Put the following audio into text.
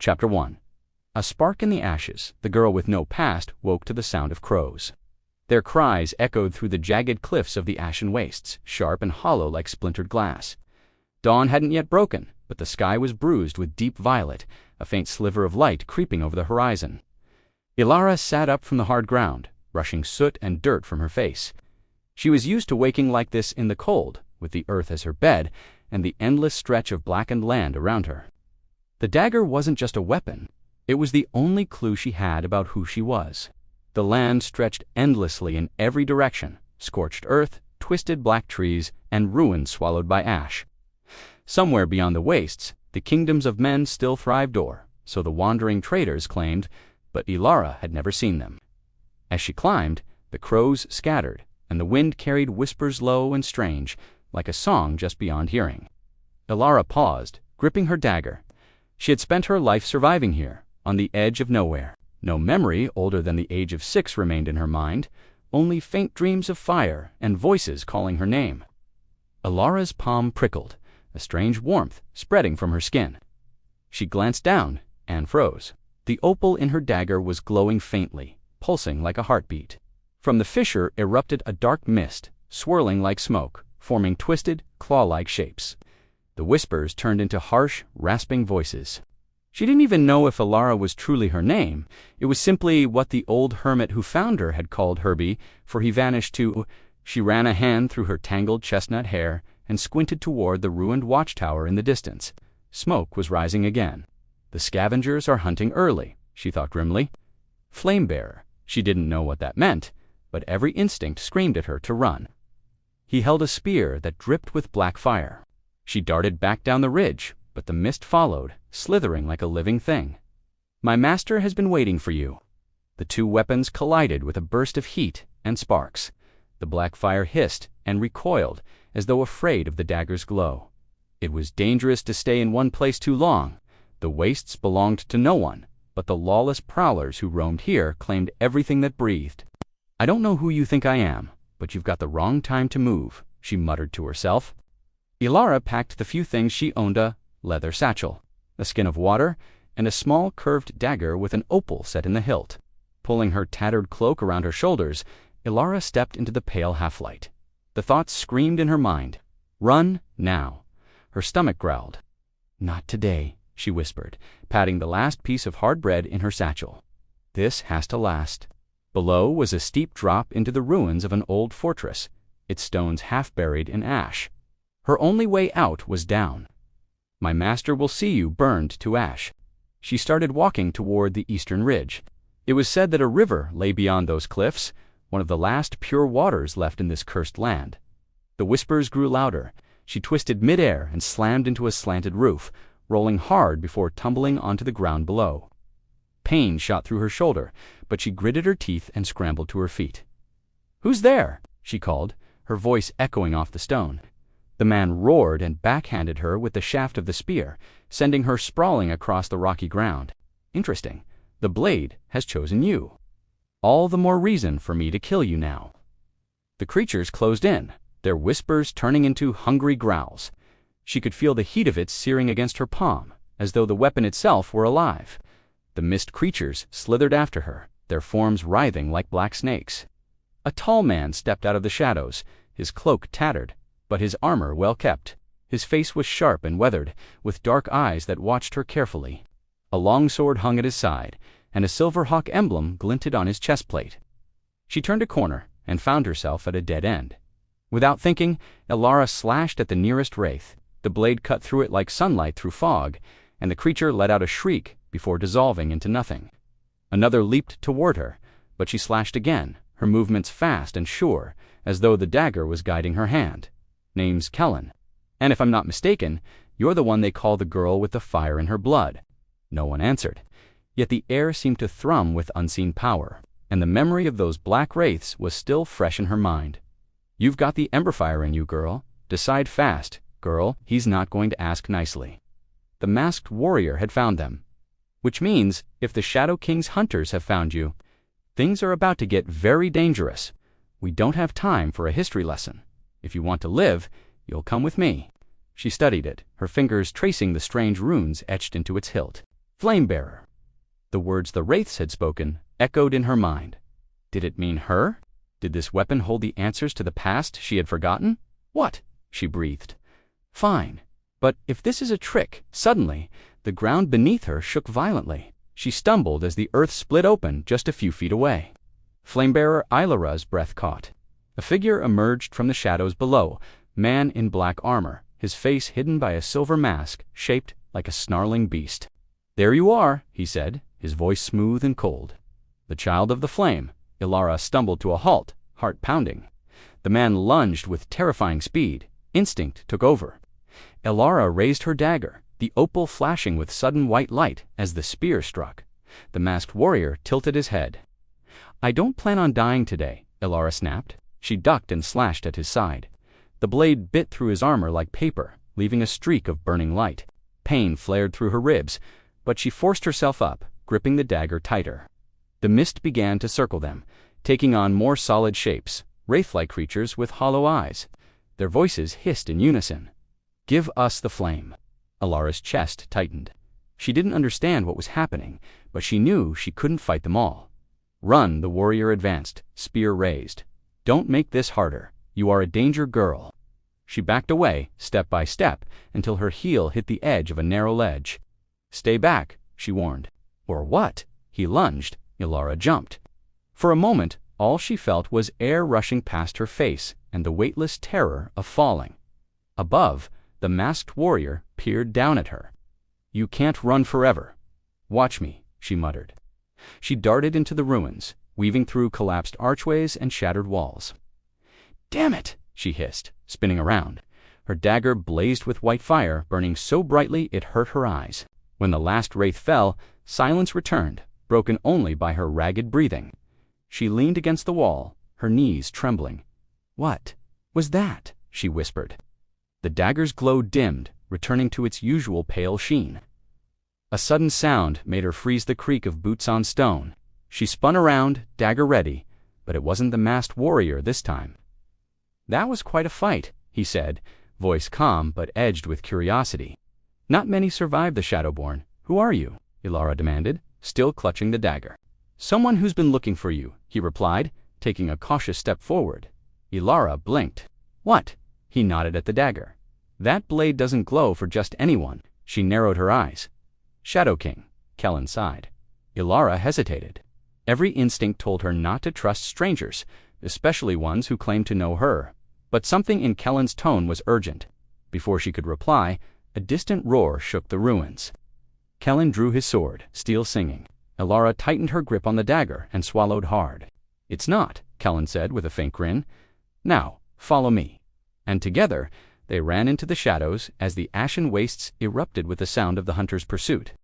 Chapter 1. A spark in the ashes, the girl with no past woke to the sound of crows. Their cries echoed through the jagged cliffs of the ashen wastes, sharp and hollow like splintered glass. Dawn hadn't yet broken, but the sky was bruised with deep violet, a faint sliver of light creeping over the horizon. Elara sat up from the hard ground, brushing soot and dirt from her face. She was used to waking like this in the cold, with the earth as her bed, and the endless stretch of blackened land around her. The dagger wasn't just a weapon. It was the only clue she had about who she was. The land stretched endlessly in every direction, scorched earth, twisted black trees, and ruins swallowed by ash. Somewhere beyond the wastes, the kingdoms of men still thrived, or so the wandering traders claimed, but Elara had never seen them. As she climbed, the crows scattered, and the wind carried whispers low and strange, like a song just beyond hearing. Elara paused, gripping her dagger. She had spent her life surviving here, on the edge of nowhere. No memory older than the age of 6 remained in her mind, only faint dreams of fire and voices calling her name. Elara's palm prickled, a strange warmth spreading from her skin. She glanced down and froze. The opal in her dagger was glowing faintly, pulsing like a heartbeat. From the fissure erupted a dark mist, swirling like smoke, forming twisted, claw-like shapes. The whispers turned into harsh, rasping voices. She didn't even know if Elara was truly her name. It was simply what the old hermit who found her had called Herbie, for he vanished too. She ran a hand through her tangled chestnut hair and squinted toward the ruined watchtower in the distance. Smoke was rising again. The scavengers are hunting early, she thought grimly. Flame-bearer. She didn't know what that meant, but every instinct screamed at her to run. He held a spear that dripped with black fire. She darted back down the ridge, but the mist followed, slithering like a living thing. My master has been waiting for you. The two weapons collided with a burst of heat and sparks. The black fire hissed and recoiled, as though afraid of the dagger's glow. It was dangerous to stay in one place too long. The wastes belonged to no one, but the lawless prowlers who roamed here claimed everything that breathed. I don't know who you think I am, but you've got the wrong time to move, she muttered to herself. Elara packed the few things she owned: a leather satchel, a skin of water, and a small curved dagger with an opal set in the hilt. Pulling her tattered cloak around her shoulders, Elara stepped into the pale half-light. The thoughts screamed in her mind. Run, now. Her stomach growled. Not today, she whispered, patting the last piece of hard bread in her satchel. This has to last. Below was a steep drop into the ruins of an old fortress, its stones half buried in ash. Her only way out was down. My master will see you burned to ash. She started walking toward the eastern ridge. It was said that a river lay beyond those cliffs, one of the last pure waters left in this cursed land. The whispers grew louder. She twisted midair and slammed into a slanted roof, rolling hard before tumbling onto the ground below. Pain shot through her shoulder, but she gritted her teeth and scrambled to her feet. Who's there? She called, her voice echoing off the stone. The man roared and backhanded her with the shaft of the spear, sending her sprawling across the rocky ground. Interesting. The blade has chosen you. All the more reason for me to kill you now. The creatures closed in, their whispers turning into hungry growls. She could feel the heat of it searing against her palm, as though the weapon itself were alive. The mist creatures slithered after her, their forms writhing like black snakes. A tall man stepped out of the shadows, his cloak tattered, but his armor well kept. His face was sharp and weathered, with dark eyes that watched her carefully. A long sword hung at his side, and a silver hawk emblem glinted on his chest plate. She turned a corner and found herself at a dead end. Without thinking, Elara slashed at the nearest wraith. The blade cut through it like sunlight through fog, and the creature let out a shriek before dissolving into nothing. Another leaped toward her, but she slashed again, her movements fast and sure, as though the dagger was guiding her hand. Name's Kellen, and if I'm not mistaken, you're the one they call the girl with the fire in her blood. No one answered, yet the air seemed to thrum with unseen power, and the memory of those black wraiths was still fresh in her mind. You've got the ember fire in you, girl. Decide fast, girl. He's not going to ask nicely. The masked warrior had found them. Which means, if the Shadow King's hunters have found you, things are about to get very dangerous. We don't have time for a history lesson. If you want to live, you'll come with me. She studied it, her fingers tracing the strange runes etched into its hilt. Flamebearer. The words the wraiths had spoken echoed in her mind. Did it mean her? Did this weapon hold the answers to the past she had forgotten? What? She breathed. Fine. But if this is a trick, suddenly, the ground beneath her shook violently. She stumbled as the earth split open just a few feet away. Flamebearer Elara's breath caught. A figure emerged from the shadows below, man in black armor, his face hidden by a silver mask shaped like a snarling beast. There you are, he said, his voice smooth and cold. The child of the flame. Elara stumbled to a halt, heart pounding. The man lunged with terrifying speed. Instinct took over. Elara raised her dagger, the opal flashing with sudden white light as the spear struck. The masked warrior tilted his head. I don't plan on dying today, Elara snapped. She ducked and slashed at his side. The blade bit through his armor like paper, leaving a streak of burning light. Pain flared through her ribs, but she forced herself up, gripping the dagger tighter. The mist began to circle them, taking on more solid shapes, wraith-like creatures with hollow eyes. Their voices hissed in unison. Give us the flame. Elara's chest tightened. She didn't understand what was happening, but she knew she couldn't fight them all. Run, the warrior advanced, spear raised. Don't make this harder. You are a danger girl. She backed away, step by step, until her heel hit the edge of a narrow ledge. Stay back, she warned. Or what? He lunged. Elara jumped. For a moment, all she felt was air rushing past her face and the weightless terror of falling. Above, the masked warrior peered down at her. You can't run forever. Watch me, she muttered. She darted into the ruins, weaving through collapsed archways and shattered walls. Damn it, she hissed, spinning around. Her dagger blazed with white fire, burning so brightly it hurt her eyes. When the last wraith fell, silence returned, broken only by her ragged breathing. She leaned against the wall, her knees trembling. What was that? She whispered. The dagger's glow dimmed, returning to its usual pale sheen. A sudden sound made her freeze the creak of boots on stone. She spun around, dagger ready, but it wasn't the masked warrior this time. That was quite a fight, he said, voice calm but edged with curiosity. Not many survived the Shadowborn. Who are you? Elara demanded, still clutching the dagger. Someone who's been looking for you, he replied, taking a cautious step forward. Elara blinked. What? He nodded at the dagger. That blade doesn't glow for just anyone. She narrowed her eyes. Shadow King, Kellen sighed. Elara hesitated. Every instinct told her not to trust strangers, especially ones who claimed to know her. But something in Kellen's tone was urgent. Before she could reply, a distant roar shook the ruins. Kellen drew his sword, steel singing. Elara tightened her grip on the dagger and swallowed hard. It's not, Kellen said with a faint grin. Now, follow me. And together, they ran into the shadows as the ashen wastes erupted with the sound of the hunter's pursuit.